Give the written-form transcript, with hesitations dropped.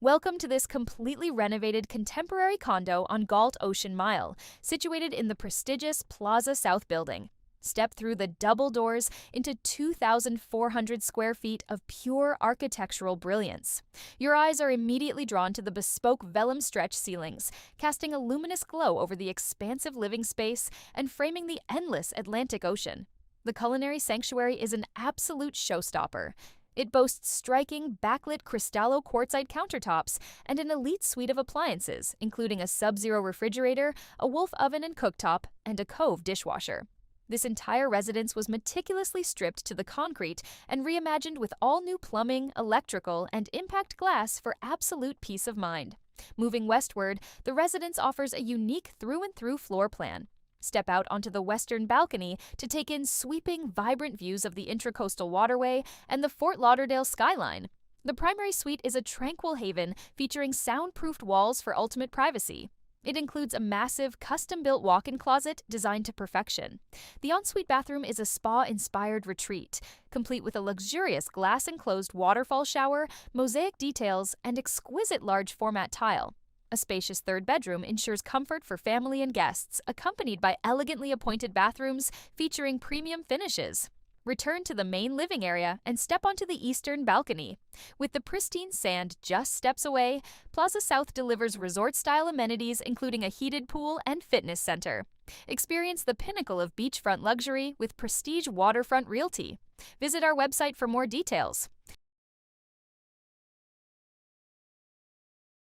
Welcome to this completely renovated contemporary condo on Galt Ocean Mile, situated in the prestigious Plaza South building. Step through the double doors into 2,400 square feet of pure architectural brilliance. Your eyes are immediately drawn to the bespoke Velum stretch ceilings, casting a luminous glow over the expansive living space and framing the endless Atlantic Ocean. The culinary sanctuary is an absolute showstopper. It boasts striking Backlit Cristallo Quartzite countertops and an elite suite of appliances, including a Sub-Zero refrigerator, a Wolf oven and cooktop, and a Cove dishwasher. This entire residence was meticulously stripped to the concrete and reimagined with all new plumbing, electrical, and impact glass for absolute peace of mind. Moving westward, the residence offers a unique through-and-through floor plan. Step out onto the western balcony to take in sweeping, vibrant views of the Intracoastal Waterway and the Fort Lauderdale skyline. The primary suite is a tranquil haven featuring soundproofed walls for ultimate privacy. It includes a massive, custom-built walk-in closet designed to perfection. The ensuite bathroom is a spa-inspired retreat, complete with a luxurious glass-enclosed waterfall shower, mosaic details, and exquisite large-format tile. A spacious third bedroom ensures comfort for family and guests, accompanied by elegantly appointed bathrooms featuring premium finishes. Return to the main living area and step onto the eastern balcony. With the pristine sand just steps away, Plaza South delivers resort-style amenities including a heated pool and fitness center. Experience the pinnacle of beachfront luxury with prestige Waterfront Realty. Visit our website for more details.